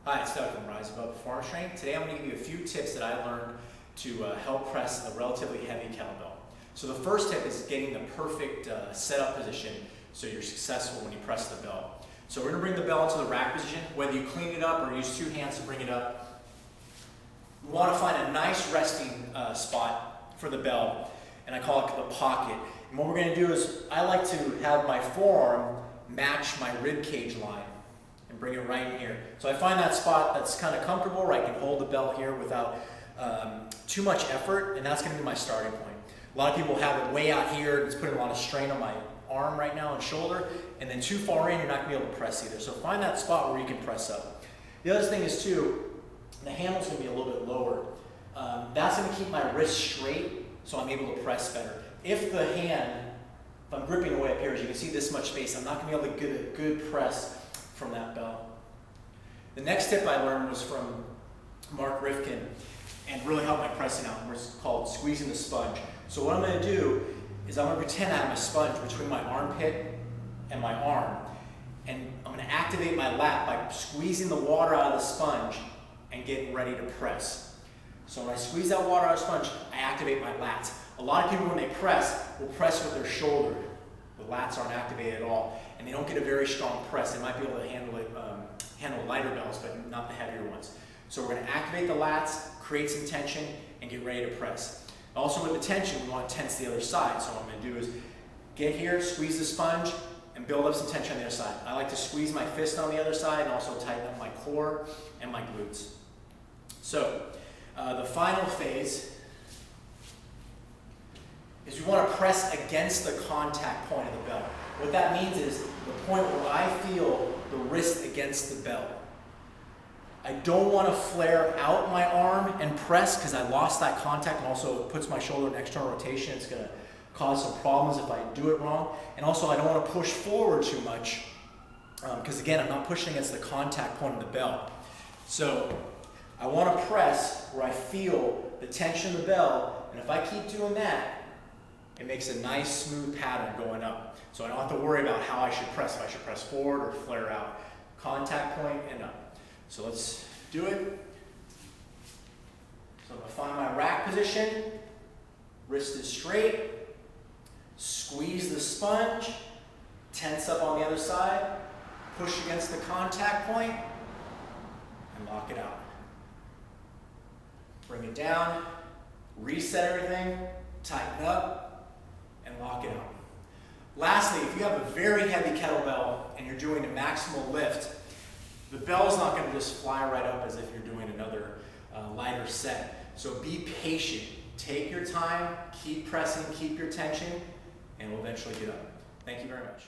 Hi, it's Doug from Rise Above Performance Training. Today I'm going to give you a few tips that I learned to help press a relatively heavy kettlebell. So the first tip is getting the perfect setup position so you're successful when you press the bell. So we're going to bring the bell into the rack position. Whether you clean it up or use two hands to bring it up, we want to find a nice resting spot for the bell, and I call it the pocket. And what we're going to do is I like to have my forearm match my rib cage line and bring it right in here. So I find that spot that's kind of comfortable where I can hold the bell here without too much effort, and that's going to be my starting point. A lot of people have it way out here, and it's putting a lot of strain on my arm right now and shoulder, and then too far in, you're not going to be able to press either. So find that spot where you can press up. The other thing is too, the handle's going to be a little bit lower. That's going to keep my wrist straight so I'm able to press better. If the hand, if I'm gripping away up here, as you can see this much space, I'm not going to be able to get a good press from that bell. The next tip I learned was from Mark Rifkin and really helped my pressing out. It's called squeezing the sponge. So what I'm going to do is I'm going to pretend I have a sponge between my armpit and my arm, and I'm going to activate my lat by squeezing the water out of the sponge and getting ready to press. So when I squeeze that water out of the sponge, I activate my lats. A lot of people when they press will press with their shoulder. The lats aren't activated at all, and they don't get a very strong press. They might be able to handle it, handle lighter bells, but not the heavier ones. So we're going to activate the lats, create some tension, and get ready to press. Also with the tension, we want to tense the other side. So what I'm going to do is get here, squeeze the sponge, and build up some tension on the other side. I like to squeeze my fist on the other side and also tighten up my core and my glutes. So the final phase is we want to press against the contact point of the bell. What that means is the point where I feel the wrist against the bell. I don't want to flare out my arm and press because I lost that contact, and also it puts my shoulder in external rotation. It's going to cause some problems if I do it wrong. And also I don't want to push forward too much because again, I'm not pushing against the contact point of the bell. So I want to press where I feel the tension of the bell, and if I keep doing that, it makes a nice smooth pattern going up. So I don't have to worry about how I should press, if I should press forward or flare out. Contact point and up. So let's do it. So I'm going to find my rack position, wrist is straight, squeeze the sponge, tense up on the other side, push against the contact point, and lock it out. Bring it down, reset everything, tighten up, and lock it out. Lastly, if you have a very heavy kettlebell and you're doing a maximal lift, the bell's not going to just fly right up as if you're doing another lighter set. So be patient. Take your time, keep pressing, keep your tension, and we'll eventually get up. Thank you very much.